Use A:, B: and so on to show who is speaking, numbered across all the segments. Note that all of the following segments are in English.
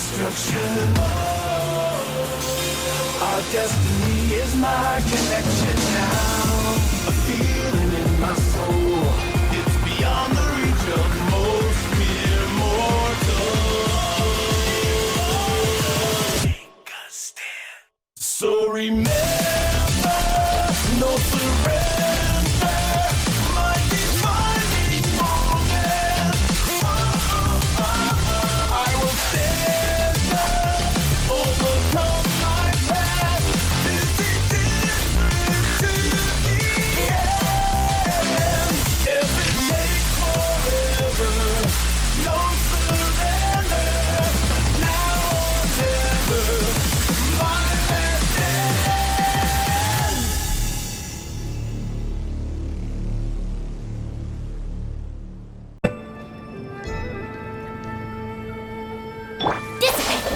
A: destruction. Our destiny is my connection now. A feeling in my soul. It's beyond the reach of most mere mortals. Take a stand. So remember, no surrender. My defining moment. I will stand up, overcome my past. This is different to the end. If it takes forever, no surrender. Now or never, my last stand.
B: Dissipate!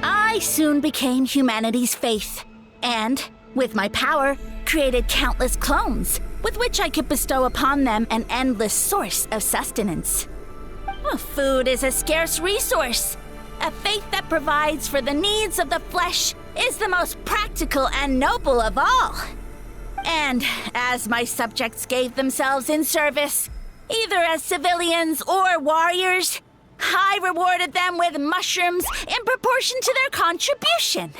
B: I soon became humanity's faith, and, with my power, created countless clones, with which I could bestow upon them an endless source of sustenance. Food is a scarce resource. A faith that provides for the needs of the flesh is the most practical and noble of all. And as my subjects gave themselves in service, either as civilians or warriors, I rewarded them with mushrooms in proportion to their contribution.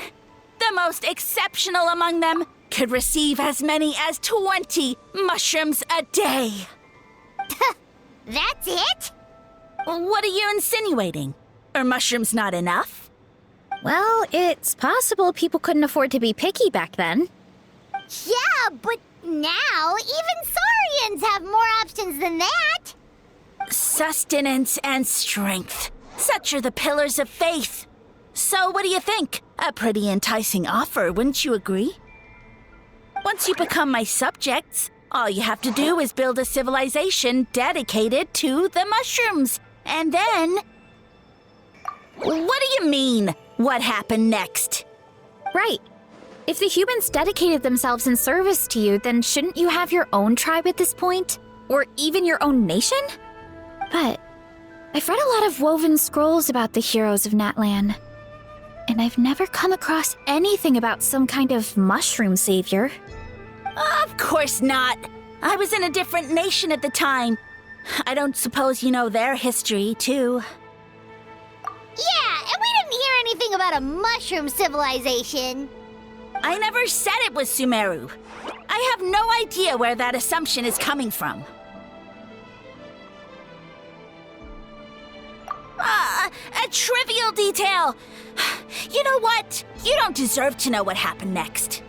B: The most exceptional among them could receive as many as 20 mushrooms a day.
C: That's it?
B: What are you insinuating? Are mushrooms not enough?
D: Well, it's possible people couldn't afford to be picky back then.
C: Yeah, but now even Saurians have more options than that.
B: Sustenance and strength. Such are the pillars of faith. So what do you think? A pretty enticing offer, wouldn't you agree? Once you become my subjects, all you have to do is build a civilization dedicated to the mushrooms. And then... What do you mean, what happened next?
D: Right. If the humans dedicated themselves in service to you, then shouldn't you have your own tribe at this point? Or even your own nation? But I've read a lot of woven scrolls about the heroes of Natlan, and I've never come across anything about some kind of mushroom savior.
B: Of course not. I was in a different nation at the time. I don't suppose you know their history, too.
C: Yeah, and we didn't hear anything about a mushroom civilization.
B: I never said it was Sumeru. I have no idea where that assumption is coming from. A trivial detail. You know what? You don't deserve to know what happened next.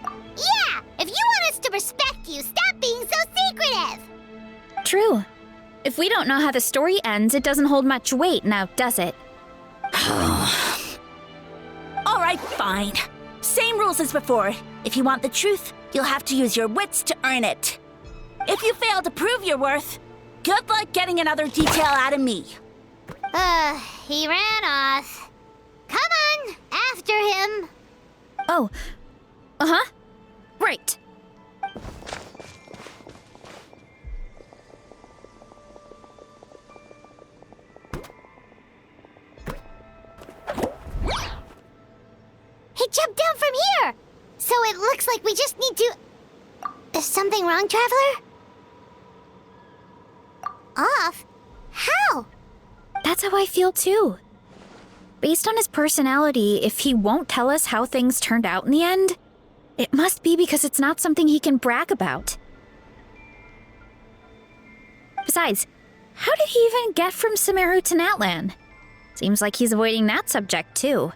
C: Yeah, if you want us to respect you, stop being so secretive.
D: True. If we don't know how the story ends, it doesn't hold much weight now, does it?
B: All right, fine. Same rules as before. If you want the truth, you'll have to use your wits to earn it. If you fail to prove your worth, good luck getting another detail out of me.
C: He ran off. Come on, after him.
D: Oh. Uh-huh. Right.
C: He jumped down from here. So it looks like we just need to... Is something wrong, Traveler? Off? How?
D: That's how I feel too. Based on his personality, if he won't tell us how things turned out in the end, it must be because it's not something he can brag about. Besides, how did he even get from Sumeru to Natlan? Seems like he's avoiding that subject too.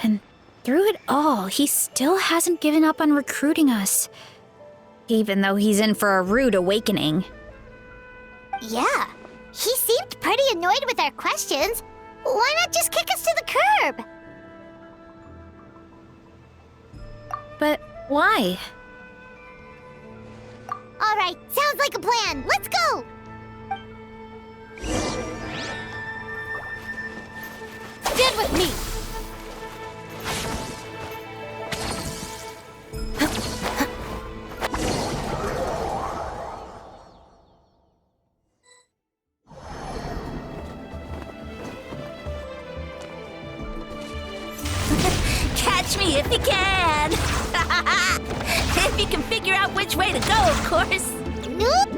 D: And through it all, he still hasn't given up on recruiting us. Even though he's in for a rude awakening.
C: Yeah, he seemed pretty annoyed with our questions. Why not just kick us to the curb?
D: Why?
C: All right, sounds like a plan. Let's go! Stand with me!
B: Catch me if you can! If you can figure out which way to go, of course.
C: Nope!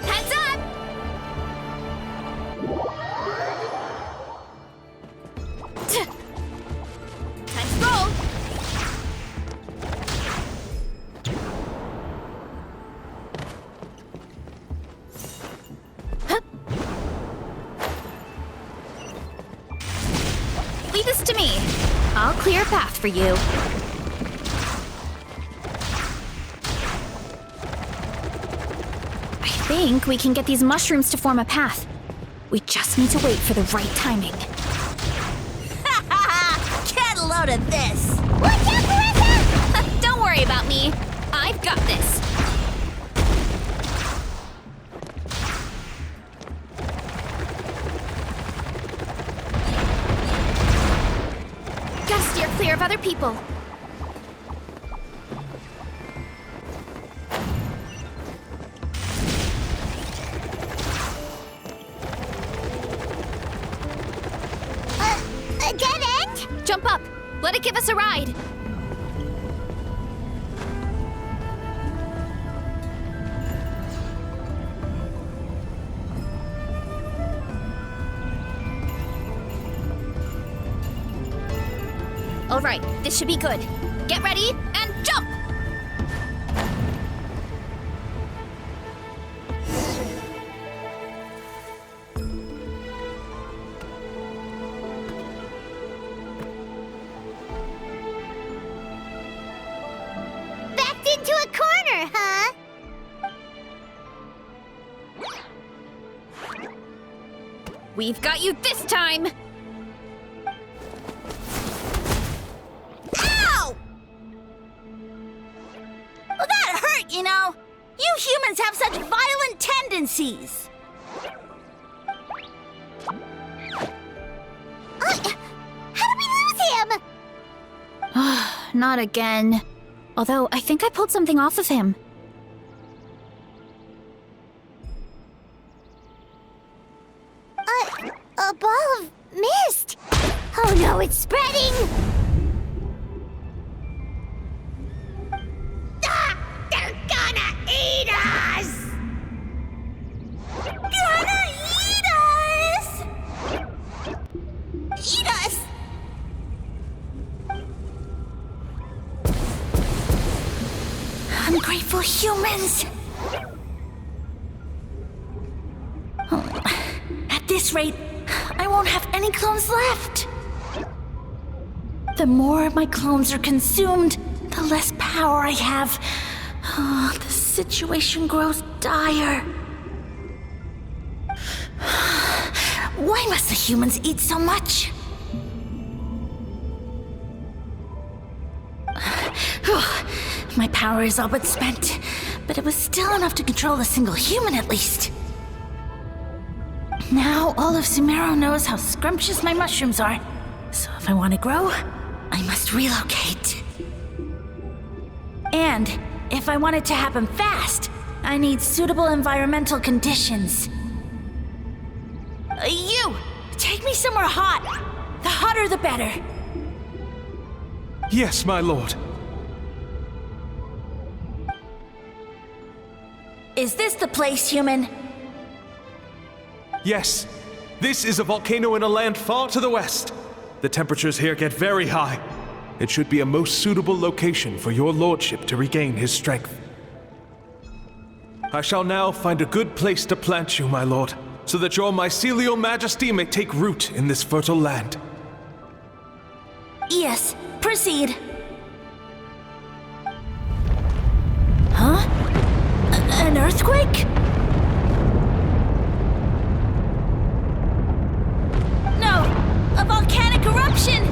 D: Heads up! Time to roll! Leave this to me. I'll clear a path for you. I think we can get these mushrooms to form a path. We just need to wait for the right timing.
B: Get a load of this!
C: Watch out, Marissa!
D: Don't worry about me. I've got this. Gotta steer clear of other people.
C: A dead end?
D: Jump up. Let it give us a ride. All right, this should be good. Get ready and jump!
C: Backed into a corner, huh?
D: We've got you this time!
B: Ow! Well, that hurt, you know. You humans have such violent tendencies.
C: How did we lose him?
D: Not again. Although, I think I pulled something off of him.
C: A ball of mist. Oh no, it's spreading! Ah, they're gonna eat us!
B: Gonna eat us! Eat us! Ungrateful humans! Oh, at this rate, I won't have any clones left. The more my clones are consumed, the less power I have. Oh, the situation grows dire. Why must the humans eat so much? My power is all but spent, but it was still enough to control a single human at least. Now all of Sumeru knows how scrumptious my mushrooms are, so if I want to grow, I must relocate. And if I want it to happen fast, I need suitable environmental conditions. You! Take me somewhere hot! The hotter the better!
E: Yes, my lord.
B: Is this the place, human?
E: Yes. This is a volcano in a land far to the west. The temperatures here get very high. It should be a most suitable location for your lordship to regain his strength. I shall now find a good place to plant you, my lord, so that your mycelial majesty may take root in this fertile land.
B: Yes, proceed. Huh? An earthquake? No! A volcanic eruption!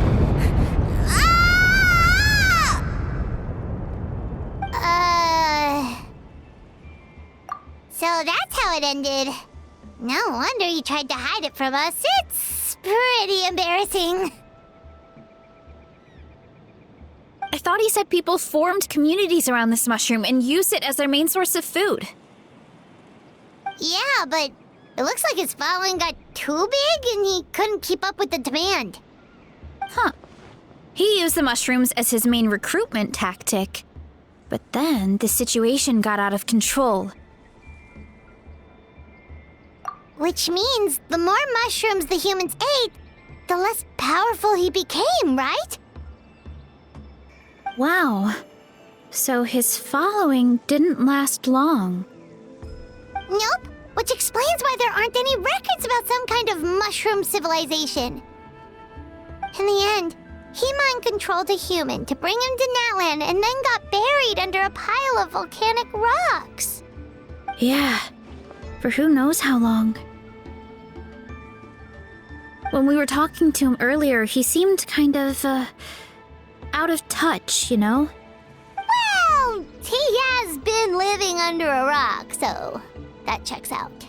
C: Ah! So that's how it ended. No wonder you tried to hide it from us. It's pretty embarrassing.
D: I thought he said people formed communities around this mushroom and used it as their main source of food.
C: Yeah, but it looks like his following got too big and he couldn't keep up with the demand.
D: Huh. He used the mushrooms as his main recruitment tactic. But then the situation got out of control.
C: Which means the more mushrooms the humans ate, the less powerful he became, right?
D: Wow. So his following didn't last long.
C: Nope, which explains why there aren't any records about some kind of mushroom civilization. In the end, he mind-controlled a human to bring him to Natlan and then got buried under a pile of volcanic rocks.
D: Yeah, for who knows how long. When we were talking to him earlier, he seemed kind of, out of touch, you know?
C: Well, he has been living under a rock, so that checks out.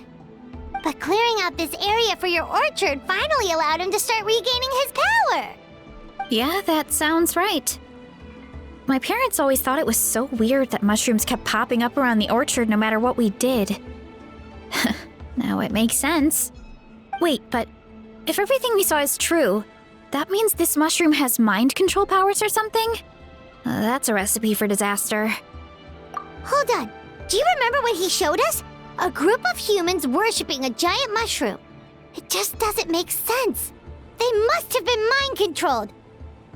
C: But clearing out this area for your orchard finally allowed him to start regaining his power.
D: Yeah, that sounds right. My parents always thought it was so weird that mushrooms kept popping up around the orchard no matter what we did. Now it makes sense. Wait, but if everything we saw is true, that means this mushroom has mind control powers or something? That's a recipe for disaster.
C: Hold on. Do you remember what he showed us? A group of humans worshipping a giant mushroom. It just doesn't make sense. They must have been mind-controlled.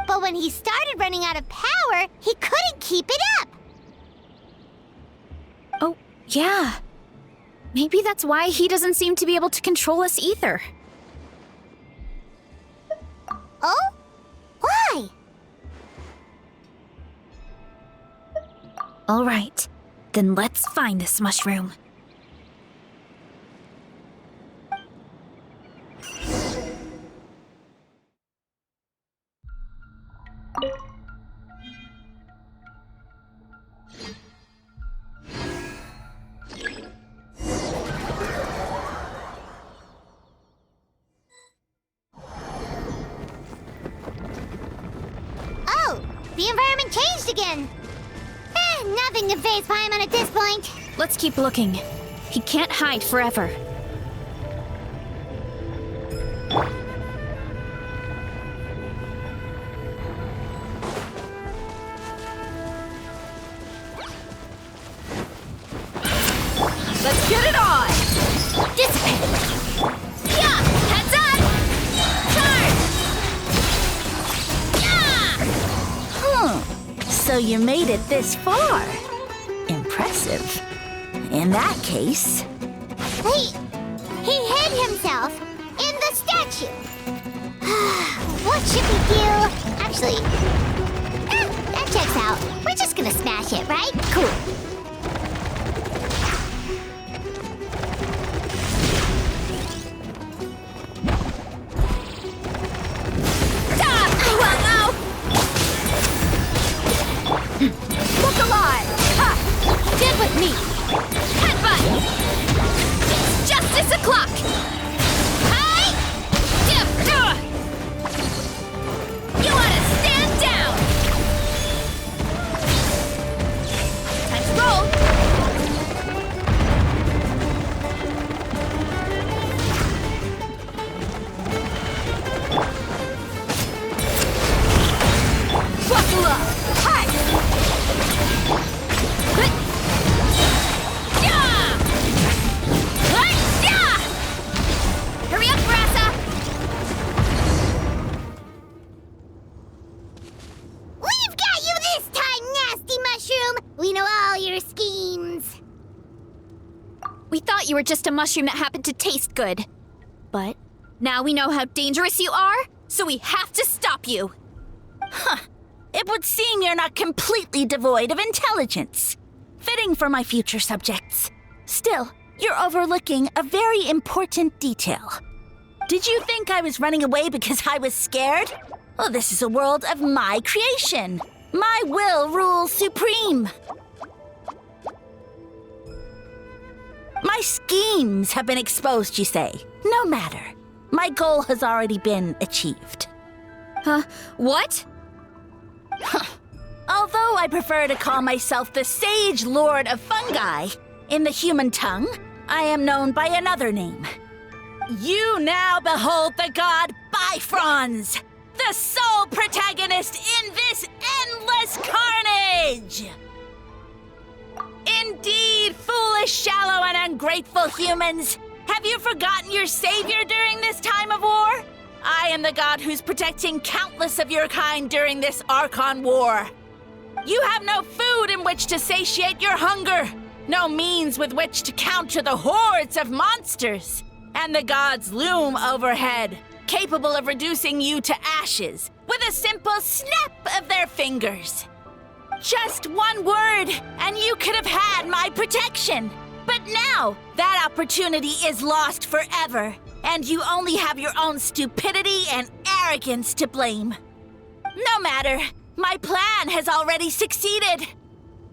C: But when he started running out of power, he couldn't keep it up.
D: Oh, yeah. Maybe that's why he doesn't seem to be able to control us either.
C: Oh? Why?
D: All right, then let's find this mushroom.
C: Oh, the environment changed again. Nothing to face Paimon at this point.
D: Let's keep looking. He can't hide forever. Let's get it on! Dissipate! Yeah! Heads up! Charge! Yeah!
B: So you made it this far. Impressive. In that case...
C: He hid himself in the statue. What should we do? Actually, that checks out. We're just gonna smash it, right? Cool.
D: Look alive! Ha! Get with me! Headbutt! It's justice o'clock! Hi! Dip! You ought to stand down! Time to roll! Buckle up! Hi! Hurry up, Brassa!
C: We've got you this time, nasty mushroom! We know all your schemes.
D: We thought you were just a mushroom that happened to taste good. But now we know how dangerous you are, so we have to stop you.
B: It would seem you're not completely devoid of intelligence. Fitting for my future subjects. Still, you're overlooking a very important detail. Did you think I was running away because I was scared? Well, this is a world of my creation. My will rules supreme. My schemes have been exposed, you say. No matter. My goal has already been achieved.
D: Huh? What?
B: Although I prefer to call myself the Sage Lord of Fungi, in the human tongue, I am known by another name. You now behold the god Bifrons, the sole protagonist in this endless carnage! Indeed, foolish, shallow, and ungrateful humans! Have you forgotten your savior during this time of war? I am the god who's protecting countless of your kind during this Archon War. You have no food in which to satiate your hunger, no means with which to counter the hordes of monsters, and the gods loom overhead, capable of reducing you to ashes with a simple snap of their fingers. Just one word, and you could have had my protection. But now, that opportunity is lost forever, and you only have your own stupidity and arrogance to blame. No matter, my plan has already succeeded.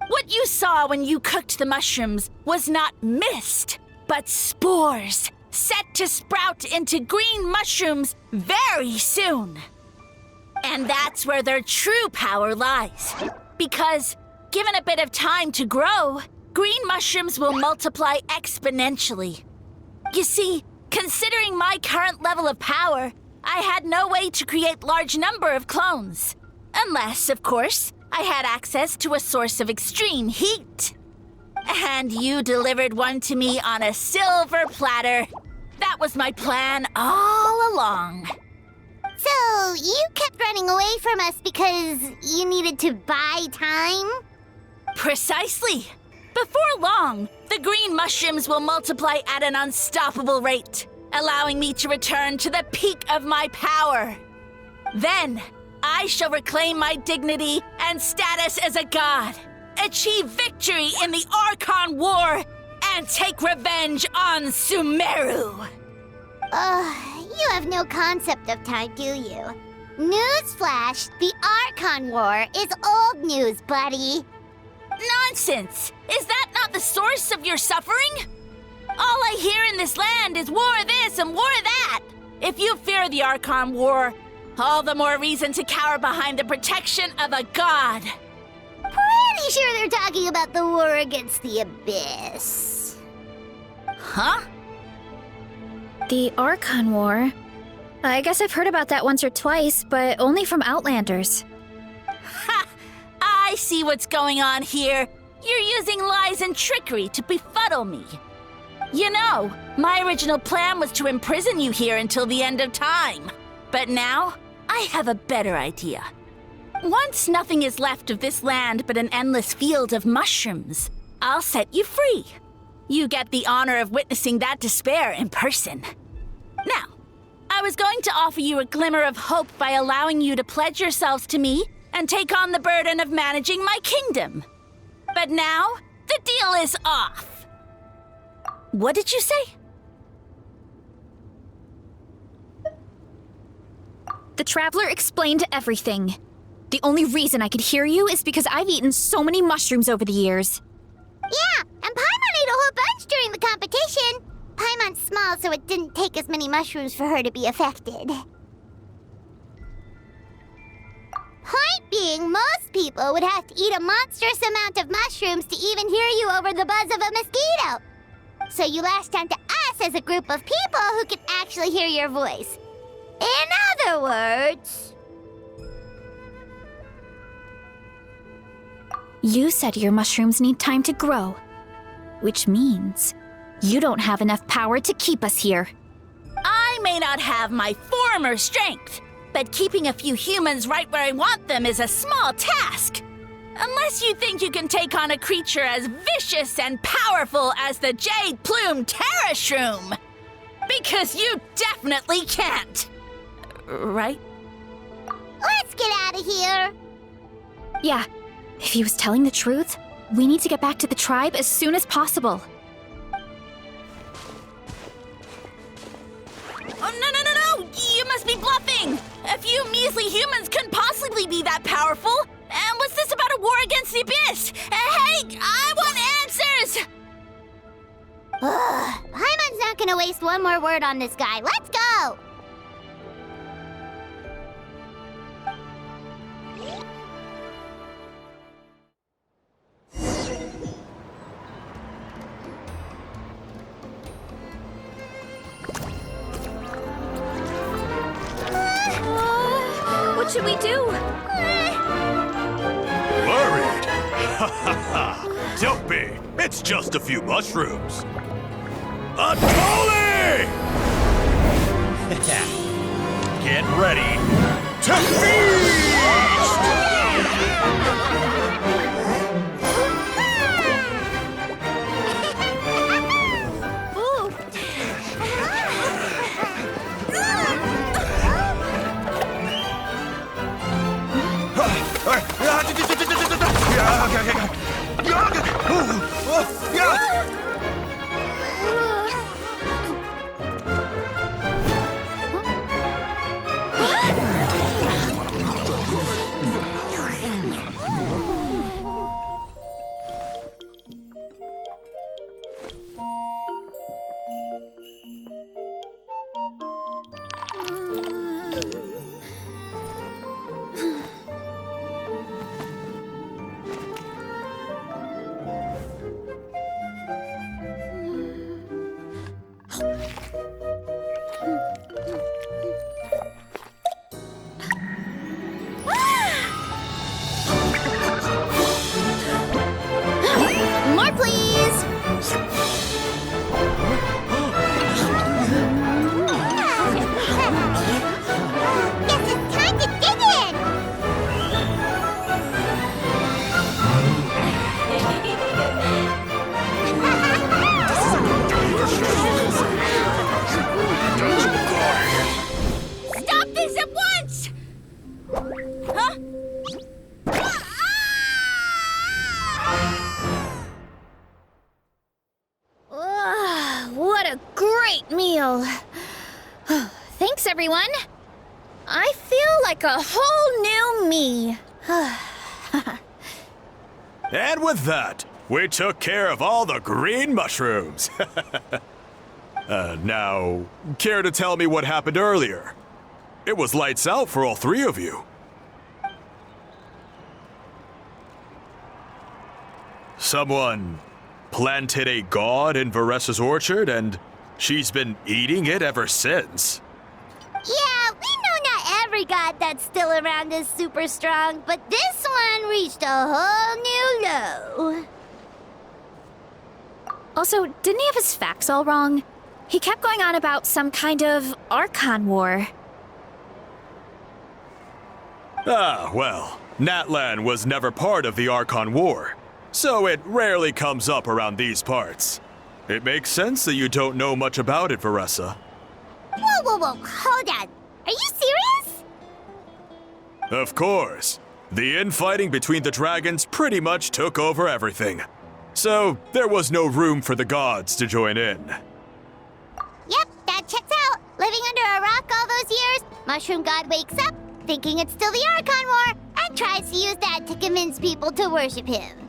B: What you saw when you cooked the mushrooms was not mist, but spores, set to sprout into green mushrooms very soon. And that's where their true power lies. Because, given a bit of time to grow, green mushrooms will multiply exponentially. You see, considering my current level of power, I had no way to create large number of clones. Unless, of course, I had access to a source of extreme heat. And you delivered one to me on a silver platter. That was my plan all along.
C: So, you kept running away from us because you needed to buy time?
B: Precisely. Before long, the green mushrooms will multiply at an unstoppable rate, allowing me to return to the peak of my power. Then, I shall reclaim my dignity and status as a god, achieve victory in the Archon War, and take revenge on Sumeru.
C: You have no concept of time, do you? Newsflash, the Archon War is old news, buddy.
B: Nonsense! Is that not the source of your suffering? All I hear in this land is war this and war that. If you fear the Archon War, all the more reason to cower behind the protection of a god.
C: Pretty sure they're talking about the war against the Abyss.
B: Huh?
D: The Archon War? I guess I've heard about that once or twice, but only from Outlanders.
B: Ha! I see what's going on here. You're using lies and trickery to befuddle me. You know, my original plan was to imprison you here until the end of time. But now, I have a better idea. Once nothing is left of this land but an endless field of mushrooms, I'll set you free. You get the honor of witnessing that despair in person. Now, I was going to offer you a glimmer of hope by allowing you to pledge yourselves to me and take on the burden of managing my kingdom. But now, the deal is off. What did you say?
D: The Traveler explained everything. The only reason I could hear you is because I've eaten so many mushrooms over the years.
C: Yeah, and Paimon ate a whole bunch during the competition. Paimon's small, so it didn't take as many mushrooms for her to be affected. Point being, most people would have to eat a monstrous amount of mushrooms to even hear you over the buzz of a mosquito. So you latched onto us as a group of people who could actually hear your voice. In other words...
D: You said your mushrooms need time to grow, which means you don't have enough power to keep us here.
B: I may not have my former strength, but keeping a few humans right where I want them is a small task. Unless you think you can take on a creature as vicious and powerful as the Jade Plume Terrashroom. Because you definitely can't. Right?
C: Let's get out of here!
D: Yeah, if he was telling the truth, we need to get back to the tribe as soon as possible.
C: waste one more word on this guy. Let's go!
D: What should we do?
F: Worried? Ha ha ha! Don't be! It's just a few mushrooms! A trolley! Get ready to feast!
C: More, please! Guess it's time to dig in!
B: Stop this at once! Huh?
D: What a great meal! Thanks, everyone. I feel like a whole new me.
F: And with that, we took care of all the green mushrooms. Now, care to tell me what happened earlier? It was lights out for all three of you. Someone planted a god in Varessa's orchard, and she's been eating it ever since.
C: Yeah, we know not every god that's still around is super strong, but this one reached a whole new low.
D: Also, didn't he have his facts all wrong? He kept going on about some kind of Archon War.
F: Ah, well, Natlan was never part of the Archon War, so it rarely comes up around these parts. It makes sense that you don't know much about it, Varessa.
C: Whoa, hold on. Are you serious?
F: Of course. The infighting between the dragons pretty much took over everything. So there was no room for the gods to join in.
C: Yep, that checks out. Living under a rock all those years, Mushroom God wakes up, thinking it's still the Archon War, and tries to use that to convince people to worship him.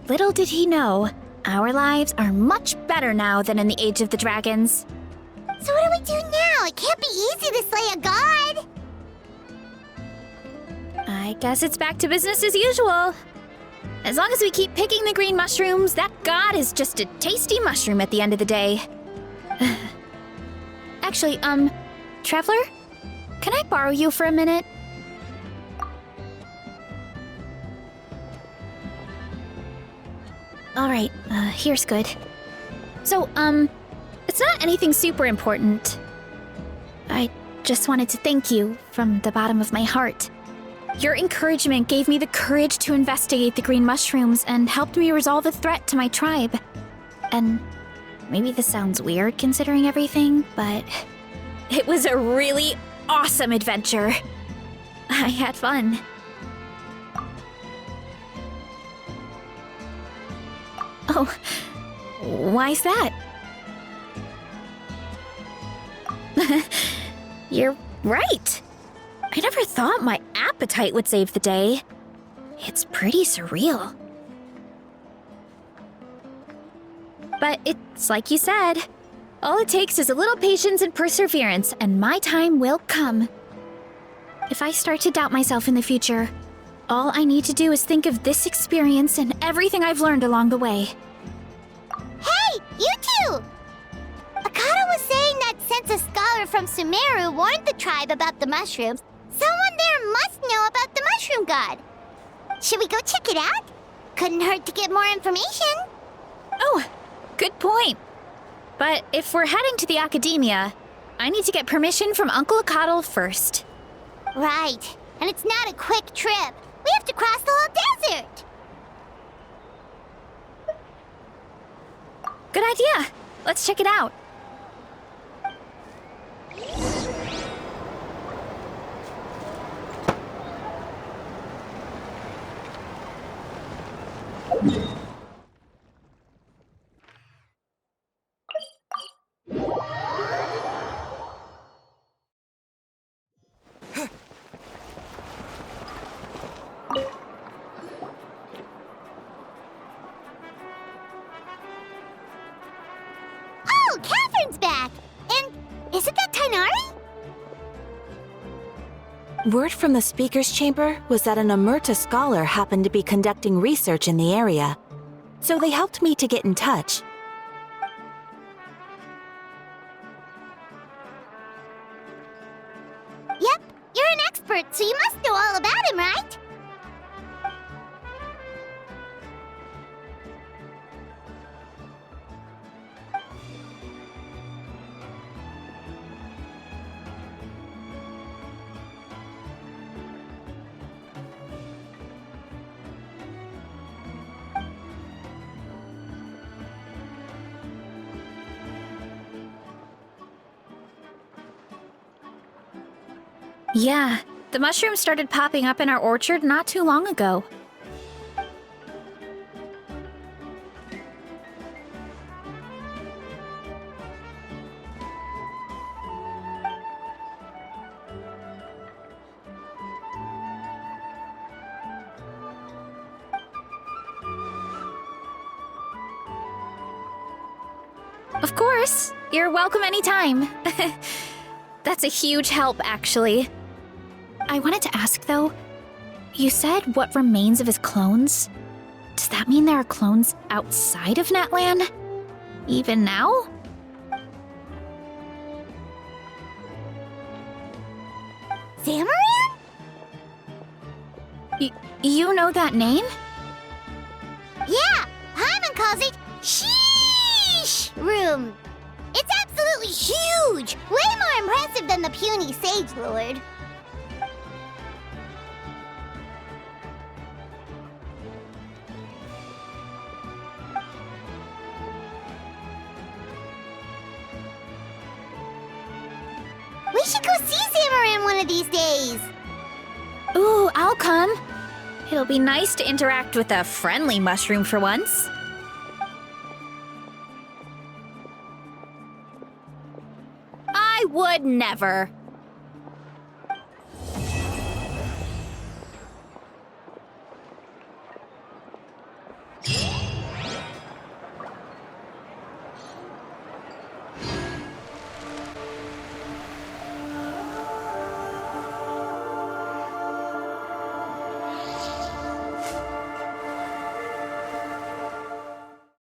D: Little did he know, our lives are much better now than in the Age of the Dragons.
C: So what do we do now? It can't be easy to slay a god.
D: I guess it's back to business as usual. As long as we keep picking the green mushrooms, that god is just a tasty mushroom at the end of the day. Actually, Traveler? Can I borrow you for a minute? Alright, here's good. So, it's not anything super important. I just wanted to thank you from the bottom of my heart. Your encouragement gave me the courage to investigate the green mushrooms and helped me resolve a threat to my tribe. And maybe this sounds weird considering everything, but it was a really awesome adventure. I had fun. Oh, why's that? You're right. I never thought my appetite would save the day. It's pretty surreal. But it's like you said. All it takes is a little patience and perseverance, and my time will come. If I start to doubt myself in the future, all I need to do is think of this experience and everything I've learned along the way.
C: Hey, you two! Akata was saying that since a scholar from Sumeru warned the tribe about the mushrooms, someone there must know about the mushroom god. Should we go check it out? Couldn't hurt to get more information.
D: Oh, good point. But if we're heading to the academia, I need to get permission from Uncle Akatl first.
C: Right, and it's not a quick trip. We have to cross the whole desert.
D: Good idea. Let's check it out.
C: Oh, Catherine's back! And isn't that Tainari?
G: Word from the speaker's chamber was that an Amurta scholar happened to be conducting research in the area, so they helped me to get in touch.
C: Yep, you're an expert, so you must know all about him, right?
D: Yeah, the mushrooms started popping up in our orchard not too long ago. Of course, you're welcome anytime. That's a huge help, actually. I wanted to ask, though, you said what remains of his clones? Does that mean there are clones outside of Natlan? Even now?
C: Zamaran?
D: You know that name?
C: Yeah, Hyman calls it Sheesh Room. It's absolutely huge! Way more impressive than the puny Sage Lord. We should go see Zamaran one of these days.
D: Ooh, I'll come. It'll be nice to interact with a friendly mushroom for once. I would never.